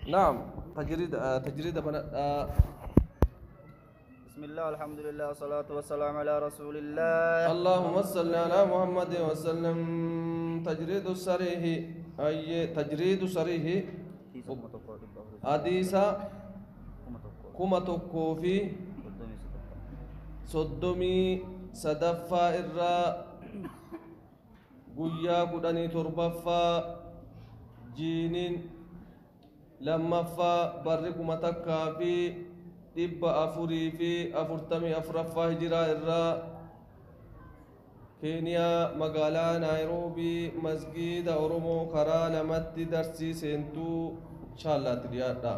نعم تجريد بسم الله الحمد لله والصلاة والسلام على رسول الله. اللهم صل على محمد وسلم. تجريد الصريح أي تجريد صريح أديسا كما تكوفي صدمي صدفا إرّا قُيّا قُدَني تربفا جينين لما فا بركم تكا في دب أفوري في أفرتمي أفرفا هجرا إرّا كينيا مقالا نيروبي مسجد أورومو خرا لمت درسي سنتو إن شاء الله تريادا.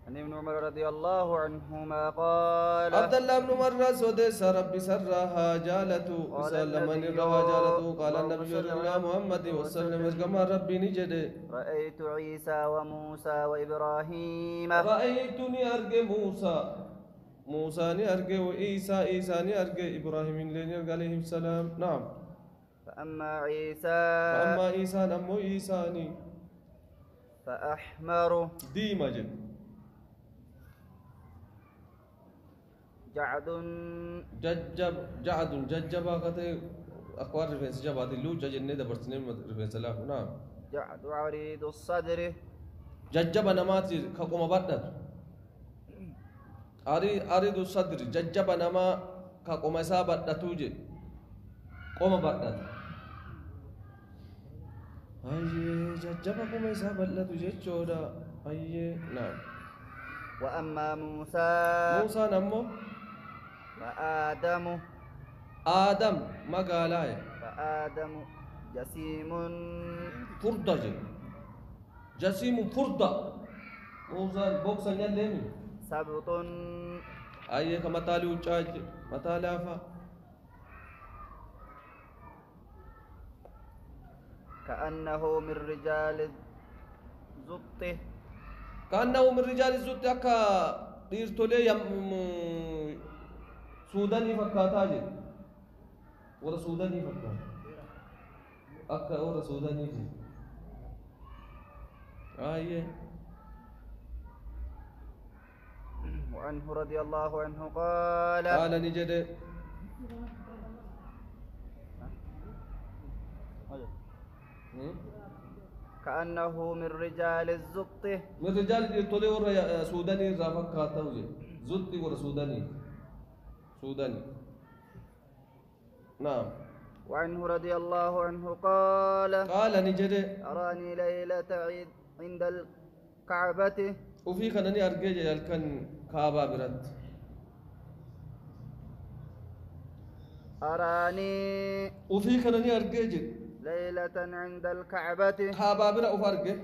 عن ابن عمر رضي الله عنهما قال عبد الله بن عمر سودس ربي سرها جالتو سلمن الرها جالتو قال النبي صلى الله محمد وسلم كما ربي نجد رأيت عيسى وموسى وإبراهيم رأيتني أرجع موسى أرجع وعيسى أرجع إبراهيم عليه السلام. نعم. فأما عيسى نمو عيسى فأحمر ديما جعد ججبا كتي أقوال رفنس جباتي لو ججنة دبرتني رفنس الله. نعم. جعد عريض الصدر ججبا نماتي كقوم بدر أريد الصدر ججبا نما كقوم سابت توجي قوم بدر أيه ججبا قوم سابت توجي جودا أيه. نعم. وأما موسى نمو آدم ما قالاي فآدم جسيم فردة جسيم فردة موسى بوكس نيلمي سبط أيه كمثالي وجاج مثالافا كأنه من رجال الزبط كأنه من رجال الزبط أكا ديرتولي سوداني فكاتا جد ورا سوداني فكاتا أكا ورا سوداني جد آيه. وعنه رضي الله عنه قال نجد كأنه من رجال الزبط من رجال ديرتولي ورا سوداني رافكاتا وجد زبط ورا سوداني. نعم. وعنه رضي الله عنه قال نجد أراني ليلة عيد عند الكعبة وفي خنني أرجع يالكن كعبة برد أراني وفي خنني أرجع ليلة عند الكعبة كعبة برد وفرجع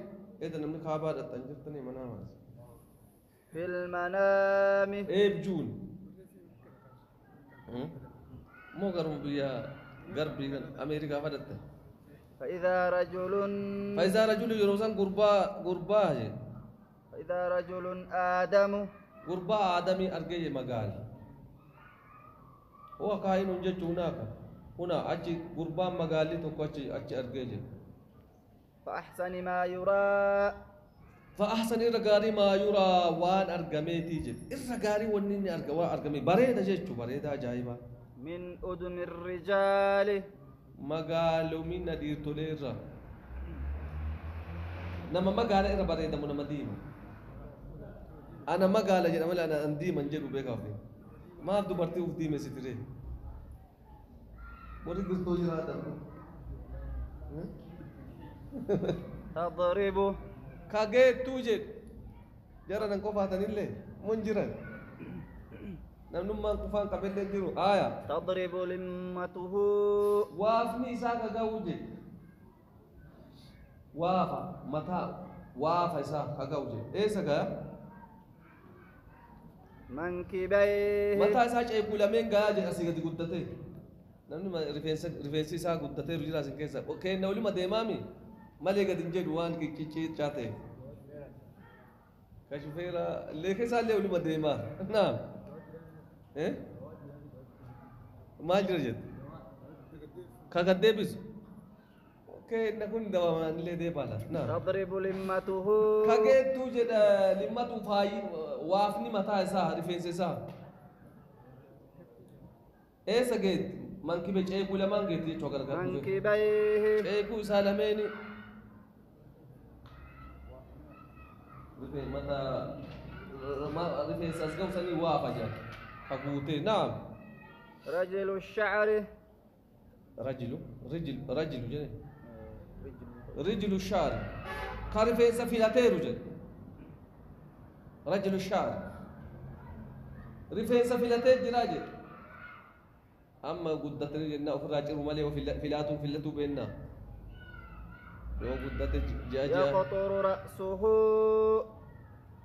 إذا نمني كعبة تنجرتني منام في المنام بجون مو غرب بيا غربي أمريكا فدته فإذا رجل يروسان غربا فإذا رجل آدم غربا آدمي أرجع مقال هو كائن هنا أجي غربا مقالي تقوى أجي أرجع فأحسن ما يرى فأحسن إرغاري ما يرى وان أرغمي تيجي إرغاري ونيني أرغمي بريدة جيتشو بريدة جايبا من أدم الرجال مقالو من ندير توليرا نما مقالة إرغ بريدة من مدينة أنا مقالة جدا ولا أنا أندي من جيرو بيكا فيه ما أبدو برتي وفدي مسيطري مريد قلتو جرادا تضربه كاجي توجد جرى نكوفاتن اللي منجرن نمنما كفان قبل جرو آية تضرب لمته وافني ساكا جوجي وافا متى وافا ساكا جوجي إيه ساكا منكبيه متى ساكا يقول من جاج أسيقة قدتي نمنما رفنسي ساكا قدتي رجلا سكيسا أوكي نولي ما ديمامي مالك دنجد وان كي تشاتي كشوفيرا ليك سالي ولي مديما. نعم. إيه ما جرجت كقديبس كأن كن دوام اللي دي بالا نعم تضرب لمته كجيت توجد لما تفاي وافني متى سا رفيس سا إيه سجد من كبير إيه كل من جيت يشوكر كم منكبيه إيه كل سالميني رفيس متى ما رفيس أسقو سني وافجا فقوتي نعم رجل الشعر رجل جنة رجل الشعر كارفيس فيلاتيرو جن رجل الشعر رفيس فيلاتير جراجي أما قدتني جنة أخرى جرو مالي وفيلاتو بيننا يو قدت جاجا يقطر رأسه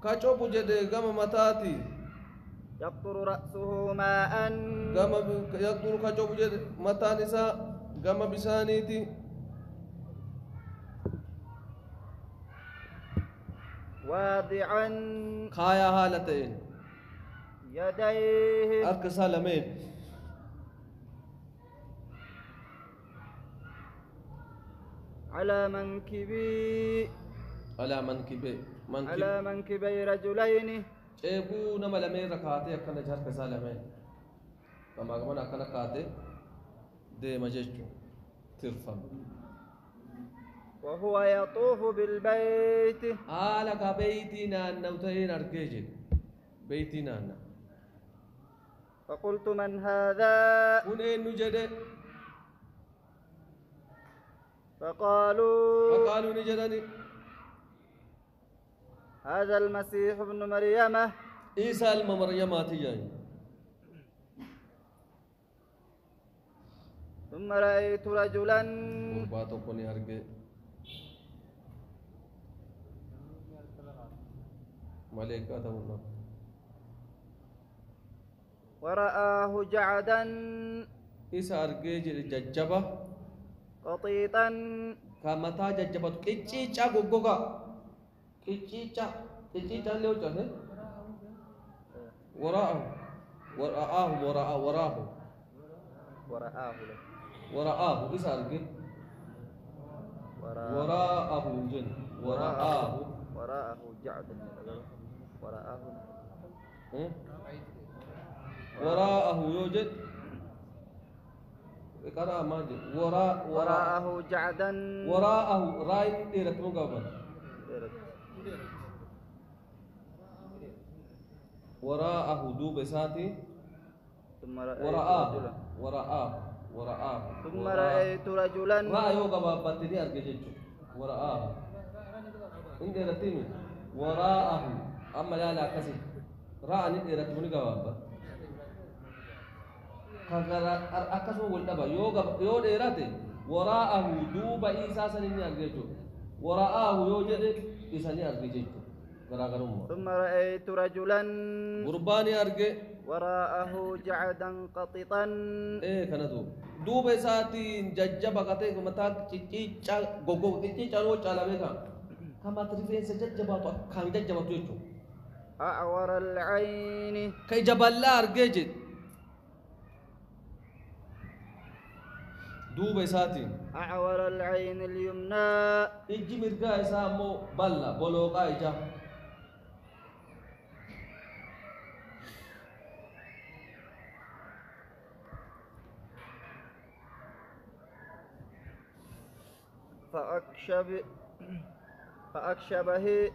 كاتشوب جد قام متاتي يقطر رأسه ماء قام يقطر كاتشوب جد متانسا قام بسانيتي واضعا خايا هالتين يديه أركسا لمين على منكبي على منكبي على منكبي رجلين ceebuu nama lameen irra kaatee akkana harka isaa lameen gamaa gamana akkana kaatee deema jechuun tirfama. وهو يطوف بالبيت haala ka beeytii naannaw ta'een argee jedhe beeytii naannaw فقلت من هذا kun eenyu jedhe فقالوا faqaaluu ni jedhani هذا المسيح ابن مريم isaa ilma maryamaati jedhani ثم رأيت رجلا gurbaa tokko ni arge maleekaa ta'uudha ورآه جعدا isa argee jedhe jajjaba قطيطا ka mataa jajjabatu qicciicaa goggoga qicciicaa illee hojjate waraahu waraahu isa arge waraahu jen وراءه جعد وراءه waraahu yoo jedhe قرأ ماجد وراءه جعدا وراءه راي ديرت مقابل وراءه دوب ساتي ثم رأيت وراءه رجلا وراءه ثم رأيت رجلا رأيه قبابة دي أرجع وراءه إن ديرتيني وراءه أما لا كسي رأني ديرت من قبابة akkasuma wal dhaba yoo dheerate waraa'ahu duuba isaa sanin ni arge jechuudha waraa'ahu yoo jedhe isa ni arge jechuudha garaagarummaa ثم رأيت رجلا gurbaani arge وراءه جعدا قططا kanatu duuba isaatiin jajjaba qatee mataa cicciicca goggoga cicciicca yoo caalame kan mata rifeensa jajjabaatu akkaan jajjabatu jechuudha أعور العين ka ija bal'aa argee jedhe دوبا ساتين أعور العين اليمنى إجي مرقا إسامو بلا بلوقا إجا فأكشبه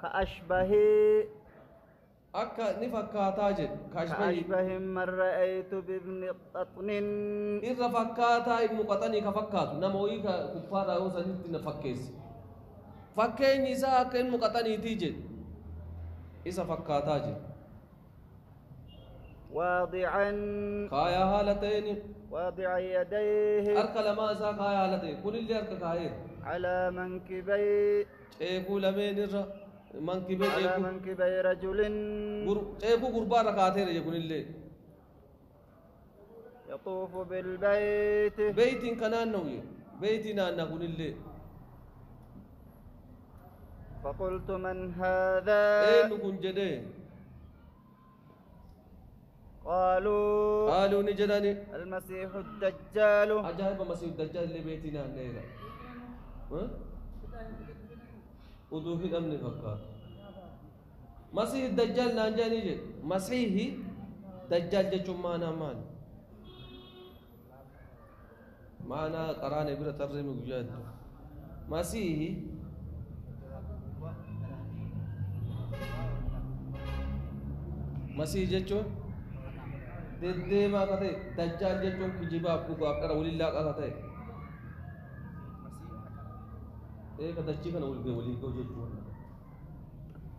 كأشبه akka ni fakkaataa jedhe كأشبه من رأيت بابن قطن irra fakkaataa ibnu qaxanii ka fakkaatu nama ho'ii ka kuffaaraa yoo sanitti na fakkeesse fakkeenyi isaa akka ibnu qaxaniitii jedhe isa fakkaataa jedhe واضعا kaayaa haala ta'een واضع يديه harka lamaa isaa kaayaa haala ta'e kunillee harka kaayee على منكبي ceekuu lameen irra منكبي على منكبي رجل ceekuu gurbaa irra kaateera je kunillee يطوف بالبيت beeytiin kanaan na'uye beeytii naanna kunillee فقلت من هذا eenyu kun jedhee قالوا نجدني المسيح الدجال. أجاب مسيح الدجال اللي بيتنا الليلة وضوه الأمن فقط مسيح الدجال نانجاني جد مسيح دجال جتشم معنا معنا قراني بلا ترجمة جاد مسيح مسيح جتشم ديما كتاي دجال جتشم كجيبا بوغا أبكر ولي الله كتاي إيه كتاجي كنا ولي جتشم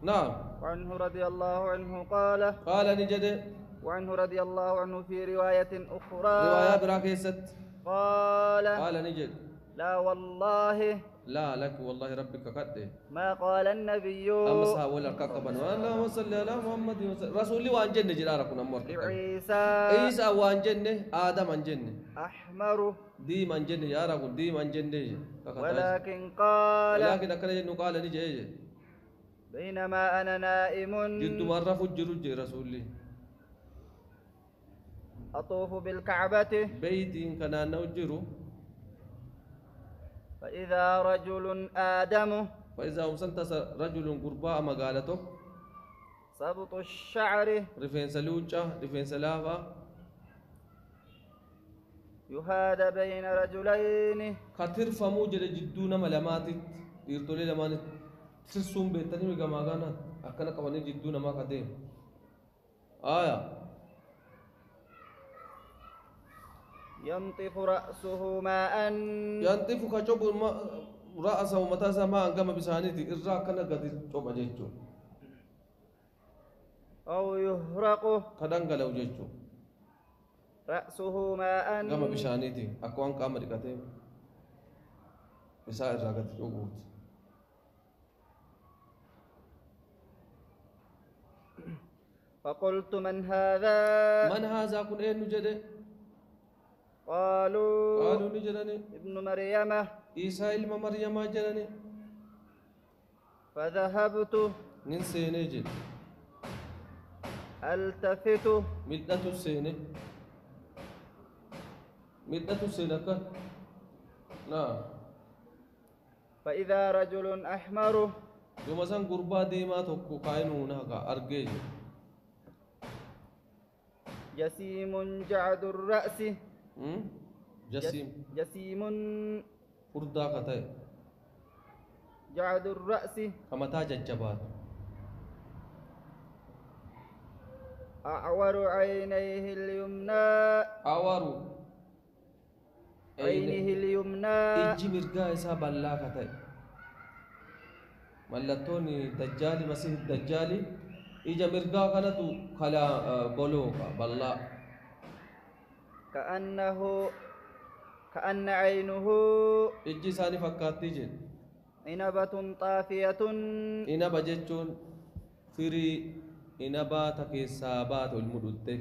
نعم. وعنه رضي الله عنه قال نجد وعنه رضي الله عنه في رواية أخرى رواية براكيست قال نجد لا والله لا لك والله ربك قد ما قال النبي أمس هؤلاء الكاكبان اللهم صل على محمد رسولي وان جنة جلاركم أمور عيسى وان جنة آدم وان جنة أحمر دي من جنة يا رب دي من جنة ولكن أكل جنة قال نجي بينما أنا نائم جد مرة فجر رسولي أطوف بالكعبة بيتي كان نوجر فإذا رجل آدم فإذا أمسنت رجل قرباء مقالتك سبط الشعر رفين سلوجة رفين سلافة يهاد بين رجلين كثير فموجة جدون ملامات يرتولي لمانت سرسوم بيتني مجمعنا أكنا كمان جدون ما كديم ينطف رأسه ماء ينطف كشوب رأسه متى سما أنكم بسانيتي إرجع كنا قدي شوب أجيتشو أو يهرق كدان قالوا جيتشو رأسه ماء كما بسانيتي أكوان كامر كتيم بسائر راقت شوبوت فقلت من هذا كن إيه نجده قالوا نجرني ابن مريم عيسى إلما مريم جرني فذهبت ننسي نجد التفت مدة السنة كان نعم فإذا رجل أحمر يوم سان قربا ديما توكو كاينونا أرجيج جسيم جعد الرأس جسيم فردا كتاي جعد الرأس كما تاج الجبال أعور عينيه اليمنى عينه اليمنى إجي مرقا إسا بلا كتاي ملتوني دجالي مسيح الدجالي إجا مرقا كانتو خلا بلوكا بلا كأن عينه إجي ساني فكاتي جن إنبة طافية إنبة جتشون فري إنبة تكيسا بات المدودة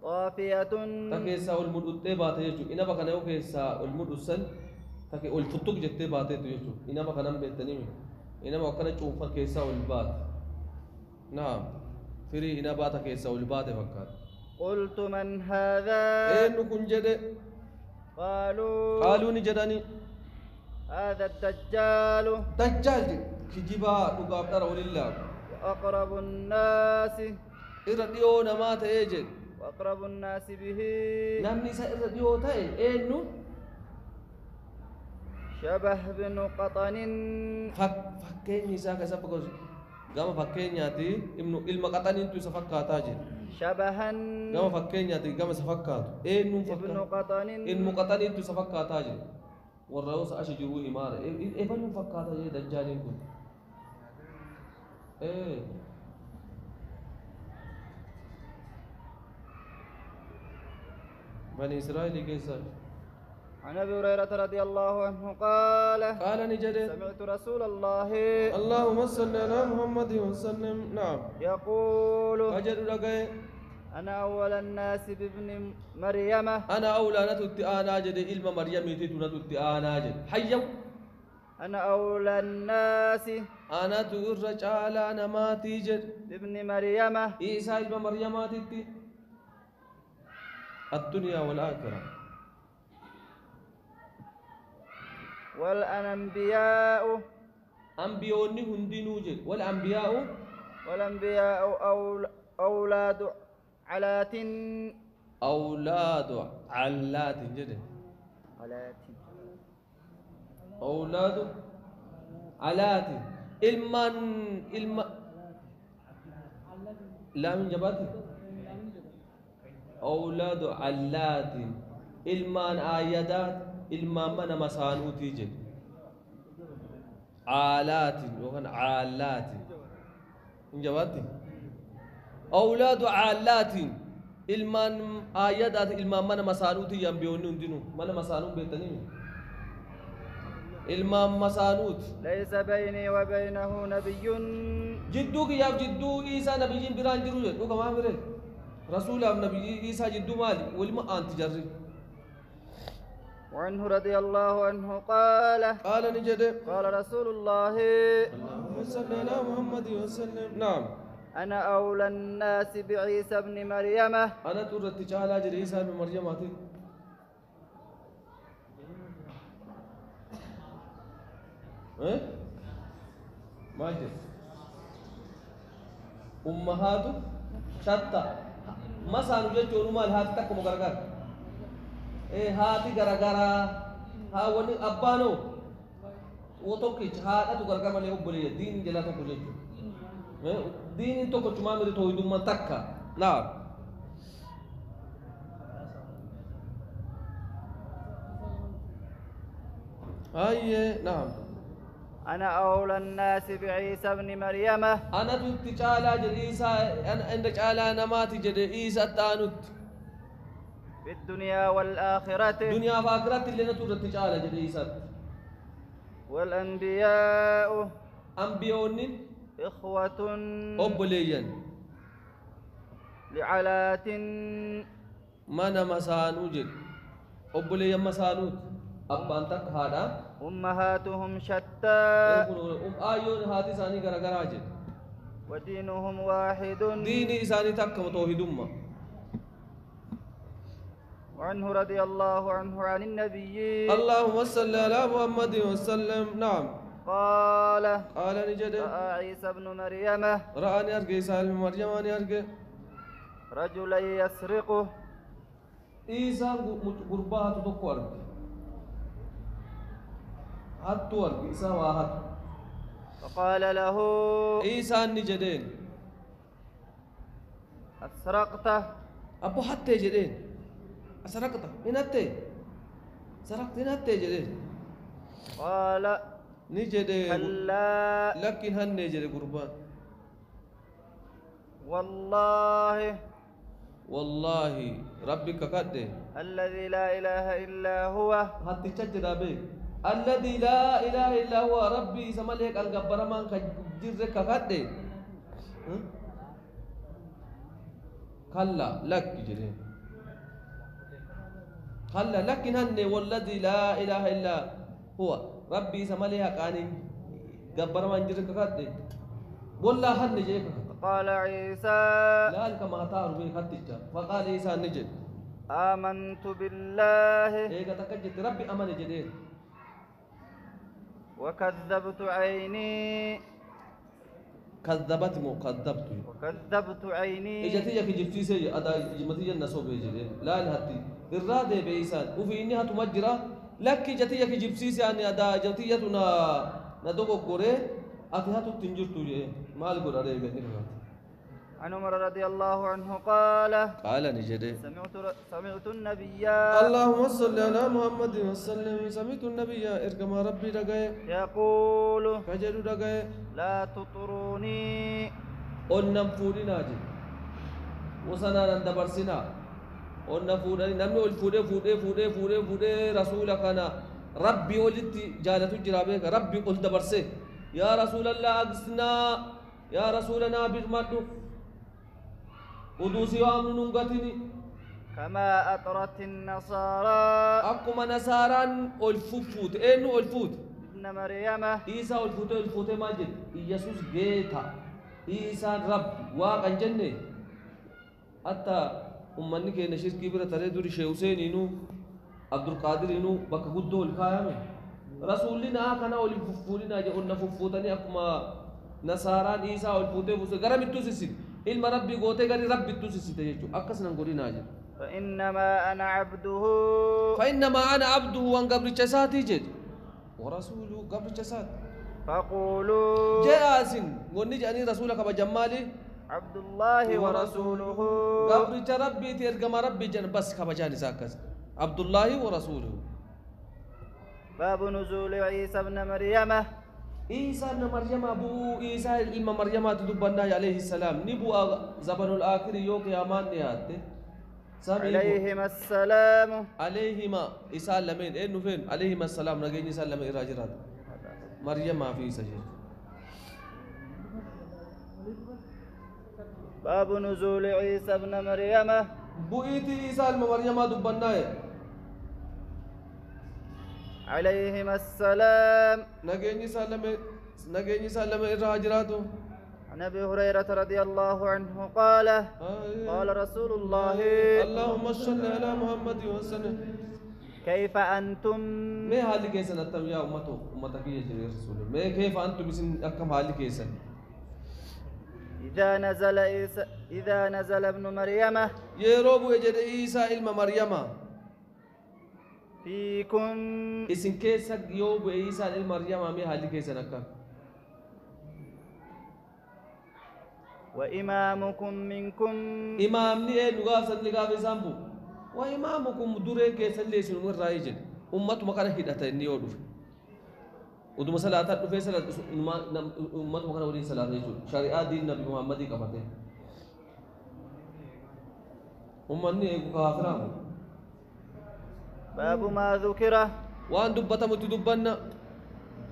طافية تكيسا المدودة بات جتشون إنبة كان يو كيسا المدودسن تكي الفتوك جتة بات جتشون إنبة كان بيتنيمي إنبة كان يشوفا كيسا والبات نعم فري إنبة تكيسا والبات فكات قلت من هذا إنو كنجد قالوا نجدني هذا الدجال دجال كجبا نقابتر ولله وأقرب الناس إرديو نمات إيجن وأقرب الناس به نمني سإرديو تاي إنو شبه بن قطن فكيني ساكا سبقوز قام فكيني هاتي إلما قطن انتو سفكاتا جن شبها قام فكيني هاتي قام سفكاتو إنو ابن قطن إلما قطن انتو سفكاتا جن والرؤوس أشجروا إمارة إيه بنو فكاتا جن دجالين كن إيه بني إسرائيل كيسا عن أبي هريرة رضي الله عنه قال نجد سمعت رسول الله اللهم صل على محمد وسلم نعم يقول أجد لقي أنا أول الناس بابن مريم أنا أولى نتوتي أنا جد إلما مريم يتيتو نتوتي أنا جد حيو أنا أولى الناس أنا تغرج على أنا ما تيجد بابن مريم إيسا إلما مريم تيتي الدنيا والآخرة. والأنبياء أنبياء هندينو جد والأنبياء أولاد علات أولاد علات جد علات أولاد علات إلمان لا من جبات أولاد علات إلمان آيادات إلمان من مسانوتي جد عالات وكان عالات من جبات أولاد عالات إلمان آيادات إلمان من مسانوتي ينبيون دينو من مسانو بيتني إلمان مسانوت ليس بيني وبينه نبي جدوك يا جدو إيسا نبي بران جرو جدو كما بره رسول الله نبي إيسا جدو مالي ولما أنت جري. وعنه رضي الله عنه قال نجد قال رسول الله اللهم صل على محمد وسلم. نعم أنا أولى الناس بعيسى ابن مريم. أنا ترى تعالى جري عيسى ابن مريم أتي ما جد أمهات شتى ما سانوجة جورو مال هات تك مغرغر هاتي غرغرا ها وني أبانو وتوكيج هذا تو غرغر مالي أبولي دين جلا تو كوجي دين تو كوچما ميري تو يدوم من تكا. نعم أيه نعم أنا أولى الناس بعيسى ابن مريم. أنا تتعالى جد عيسى أنا عندك على نمات جد عيسى التانوت في الدنيا والآخرة. دنيا فاكرات اللي نتورة تتعالى جد عيسى. والأنبياء أنبياء إخوة أبليا لعلات من مسانو جد أبليا مسانوت أبانتك هذا أمهاتهم شتى آيون هاتي ساني غرغرا جد ودينهم واحد. ديني ساني تكم توحيد أمة. وعنه رضي الله عنه عن النبي اللهم صل على محمد وسلم. نعم قال نجد رأى عيسى ابن مريم رآني أرجع عيسى ابن مريم أني أرجع رجلا يسرقه. عيسى غربات تقوى هاتو عيسى واحد. فقال له عيسى نجدين أسرقته أبو حتى جدين أسرقته إنتي سرقت إنتي جدين. قال نجدين كلا لكن هن نجد قربان والله ربك قد الذي لا إله إلا هو هاتي تجد بك الذي لا إله إلا هو ربي سمالك أن قبر من كجرك قد كلا لك جرين كلا لكن هن والذي لا إله إلا هو ربي سمالك أن قبر من جرك قد والله هن جيك. قال عيسى لا كما تعرف به خديجة. فقال عيسى نجد آمنت بالله إيه تكجت ربي أمن جدين وكذبت عيني كذبت مو كذبت وكذبت عيني. إجتي يا كجبتي سي أدا جمتي النسو بيجرين لا الهتي الرادة بيسان وفي إنها تمجرا لك إجتي يا كجبتي سي أني أدا جتي يتنا ندوكو كوري أتيها تنجر تجي مال كورا ريبني. عن عمر رضي الله عنه قال نجد سمعت النبي اللهم صل على محمد وسلم. سمعت النبي إركما ربي دقائي يقول كجد دقائي لا تطروني onnam fuudhinaa jedhe wasanaan dabarsinaa onna fuudhanii namni ol fuudhee rasuula kana rabbi olitti jaalatu jira beeka rabbi ol dabarse yaa rasuulallah agsnaa yaa rasuulanaa birmadhu uduusi waamnu nungatini كما أطرت النصارى أكما نصاران الفوت إنه الفوت ابن مريم إيسا الفوت ماجد يسوس جيتا إيسا رب واقع جنة حتى أمني كي نشير كبيرة ترى دوري شيخ حسين إنه عبد القادر إنه بكقوده الكلام رسولنا كنا أولي ففولنا جا قلنا ففوتني أكما نصارى عيسى والفوتة فوسة غرام التوسيسين إلما ربي قوته غري ربي التوسيسين تيجو أكسنا نقولي ناجر فإنما أنا عبده فإنما أنا عبده وان قبل جساتي جد ورسوله قبل جسات فقولوا جاسين قلني جاني رسولك بجمالي عبد الله ورسوله قبل ربي ترجم ربي جن بس كبجاني ساكس عبد الله ورسوله باب نزول عيسى ابن مريم عيسى ابن مريم أبو عيسى إما مريم تدبنا عليه السلام نبو زبن الآخر يوك يا مان نياته عليهما السلام عليهما عيسى لمن إيه نفين عليهما السلام نجيني سلام إراجرات مريم ما في سجد باب نزول عيسى ابن مريم بوئتي عيسى ابن مريم دبنا عليهما السلام نجيني سلام إراجراته عن ابي هريره رضي الله عنه قال قال رسول الله اللهم صل على محمد وسلم كيف انتم ما حالي كيسن أتم يا أمتك يا رسول ما كيف أنتم بسن أكم حالي كيسن إذا نزل ابن مريم يروب وجد عيسى إلما مريم فيكم إسن كيسك يوب عيسى إلما مريم ما حالي كيسن أكم وإمامكم منكم إمامني إيه نقاف سنقاف سامبو وإمامكم درين كيسن ليسن ورائجن أمت مكانه هدأتين يودف ودو مسألة في صلاة أمت مكانه ولي صلاة يجول شريعة دين نبي محمد كمته أمني إيه كافرام باب ما ذكر وان دبتا متدبنا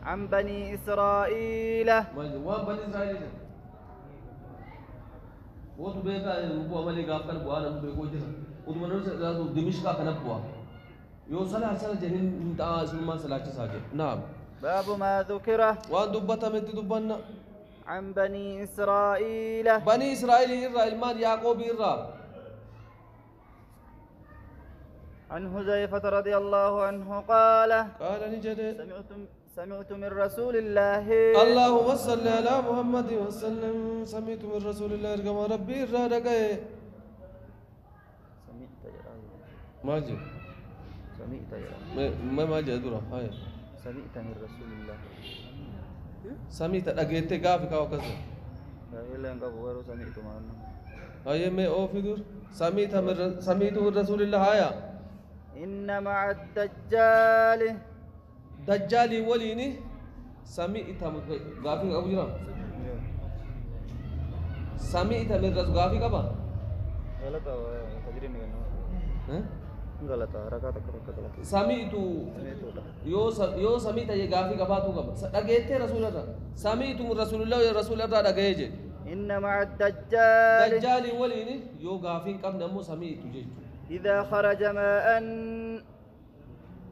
عن بني إسرائيل وان بني إسرائيل वो तो बेका वो हमारे गाँव का बुआ ना बेको जैसा उधर से दिमिश का कनक बुआ यो सला सला जहिन सुनमा सलाची साजे नाम باب ما ذكر وان دبتا مت دبنا عن بني إسرائيل بني إسرائيل إرّا المال يعقوب إرّا عن حذيفة رضي الله عنه قال نجد سمعت من رسول الله اللهم صل على محمد وسلم سمعت من رسول الله كما ربي رادك سمعت يا ما جاء سمعت يا ما جاء دورا هاي سمعت من رسول الله سمعت أجيت كافي كاو كذا إلا إنك بغير سمعت معنا هاي ما أو في دور سمعت من رسول الله هاي إن مع الدجال دجالي وليني سمعت غافي أبو جرام سمعت من رسول غافي كبا غلط تجري نيجا غلط ركعت غلط سمعت يو سمعت يا غافي كبا تو كبا دغيت رسول الله سمعت من رسول الله يا رسول الله دغيج إن مع الدجال دجالي وليني يو غافي كم نمو سمعت جيج إذا خرج ماء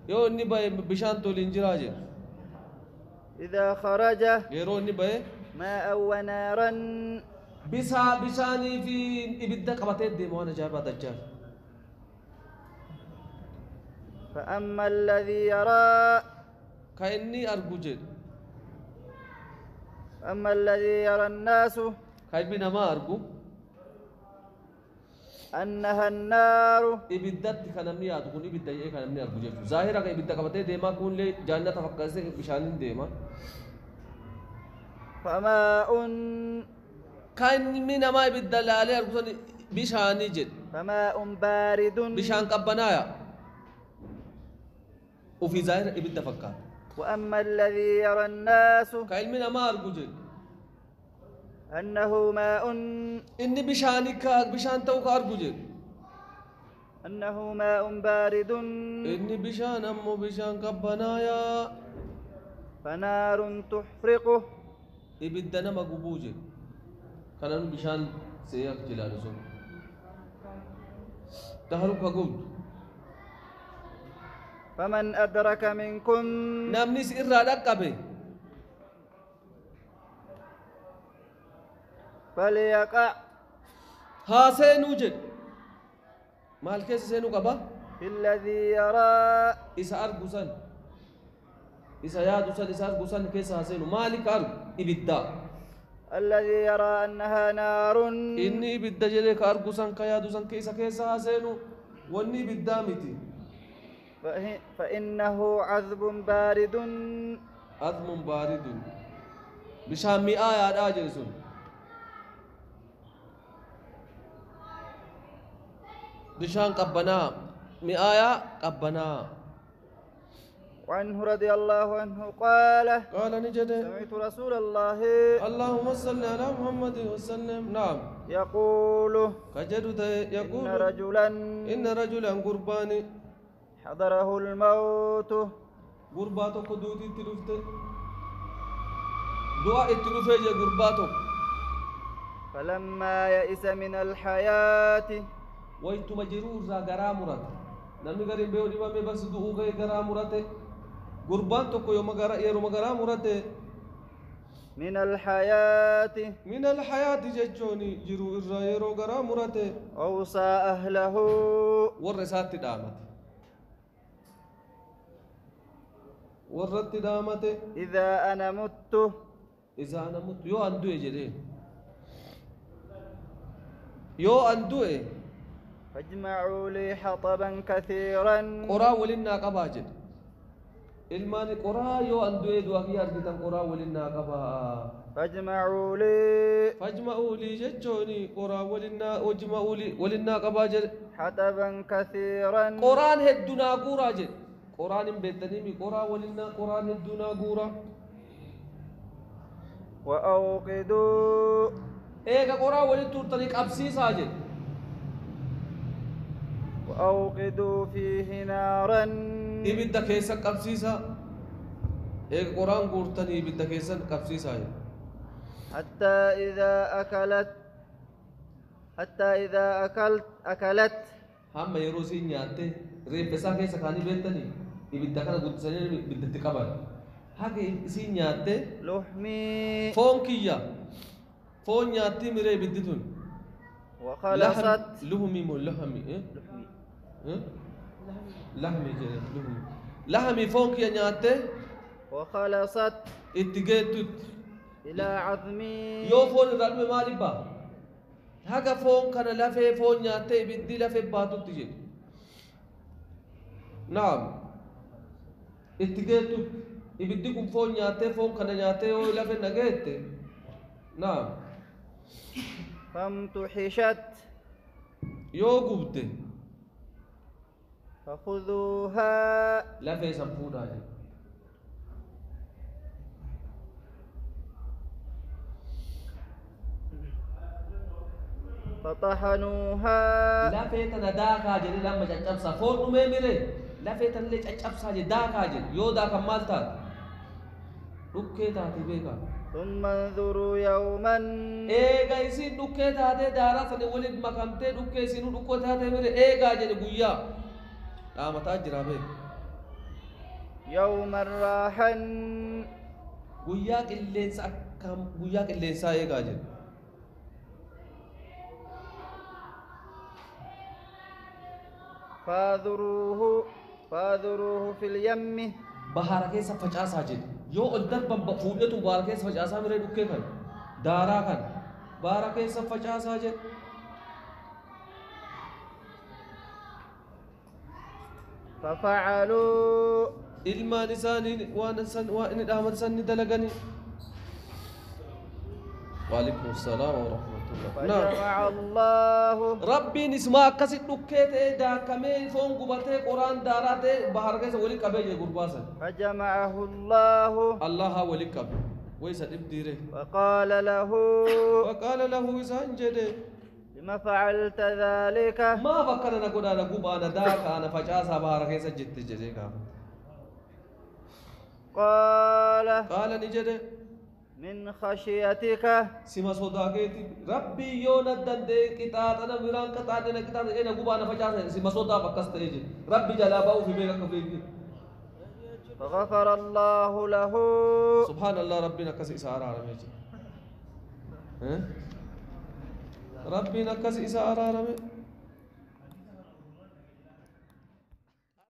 يو إني باي بشان تولينجراج إذا خرج يرو إني باي ماء ونارا بشاني في إبدا قبتين دي موانا جاربا دجال فأما الذي يرى كأني أرجوجد أما الذي يرى الناس كاي بنا ما أرجو أنها النار إبدت كنامني أدخل إبدا إيه كنامني أرجوجد ظاهرة كإبدا قبتين دي ما كون لي جاننا تفكر سه بشانين دي ما فماء كاين من ما إبدا لالي أرجوجد بشاني جد فماء بارد بشان كبنايا وفي ظاهر إبدا فكر وأما الذي يرى الناس كاين من ما أرجوجد أنه ماء إني بشانك بشان توك أرجوجد أنه ماء بارد إني بشان أمو بشان كبنايا فنار تحرقه إبدا ما قبوجد كانوا بشان سياق جلالسون تهرب كقول فمن أدرك منكم نامنيس إرادك به فليقع هاسين وجد مال كيس سينو قبا في الذي يرى إسا أرقسن إسا يادسن إسا أرقسن كيس سينو مالك أرق إبدا الذي يرى أنها نار إني إبدا جليك أرقسن كيادسن كيس سينو واني بالدامتي فإنه عذب بارد عذب بارد بشام مئة آجرسون بشان قبنا مئة قبنا وعنه رضي الله عنه قال نجد سمعت رسول الله اللهم صل على محمد وسلم نعم يقول كجد يقول إن رجلا قرباني حضره الموت قرباتو قدوتي تلفت دعاء التلفيج قرباتو فلما يئس من الحياة ويتو مجرور ذا غرامرات نمي غريم بيو ديما مي بس دعو غي غرامرات قرباتو كو يوم غرامرات من الحياة ججوني جرو الرايرو غرامرات أوصى أهله ورسات دامت إذا أنا مت يو أندو جدي يو أندو فاجمعوا لي حطبا كثيرا قرا ولنا قباجد الماني قرا يو أندو دواكي أركتن قرا ولنا قبا فاجمعوا لي ججوني قرا ولنا قباجد حطبا كثيرا قران هدنا قراجد قران بيتنيمي قرا ولنا قران هدنا قرا وأوقدوا إيجا قرا ولتو طريق أبسي ساجد وأوقدوا فيه نارا إبدا كيسا قبسيسا إيجا قران قرطني إبدا كيسا قبسيسا حتى إذا أكلت هم يروسي نياتي ريب بسا كيسا كاني بيتني إبدا كان قدساني إبدا تقبل هاكي إسي نياتي لحمي فون كيا فون نياتي ميري إبدتون وخلصت لحمي مو لحمي لحمي جري لحمي فون كيا نياتي وخلصت اتجيتوت إلى عظمي يو فون رالمي مالي با هاكا فون كان لفي فون نياتي بدي لفي باتو تجي نعم اتجيتوت ibiddikum foon nyaatee foon kana nyaatee yoo lafe nageette naam famtuhishat yoo gubte fakhuduha lafe san fuudhaa jedhe فطحنوها lafe tana daakaa jedhe lama caccabsaa foon dhumee mire lafe tanillee caccabsaa jedhe daakaa jedhe yoo daakan maal taate dhukkee taate beekaa ثم انظروا يوما eega isin dhukkee taatee daaraa sani waliin makamtee dhukkee isinuu dhukkoo taatee mire eegaa jedhe guyyaa dhaamataa jira beeka يوما راحا guyyaa qilleensa akkam guyyaa qilleensaa eegaa jedhe فاذروه في اليم bahara keessa facaasaa jedhe yoo ol darban fuudhetu bahara keessa facaasaa mire dhukkee kan daaraa kan bahara keessa facaasaa jedhe ففعلوا ilmaan isaanii waan inni dhaamata sanni dalagani وعليكم السلام ورحمة الله فجمع الله ربي نسمع كسي دكته دا كمي فون غبته قران دارته بحر كيس ولي كبه غرباسا فجمعه الله ولي كبه ويسا دبديره وقال له سانجد لما فعلت ذلك ما فكرنا قد انا غبانا داك انا فجاسا بحر كيس جت جزيكا قال نجد من خشيتك سما صداقتي ربي يونا دندي قطعت انا ميران قطعت انا قطعت انا غبانا فجاسا سما صدا فكست اجي ربي جلابه في بينك وبيني فغفر الله له سبحان الله ربنا كسي سارا رمي ربنا كسي سارا رمي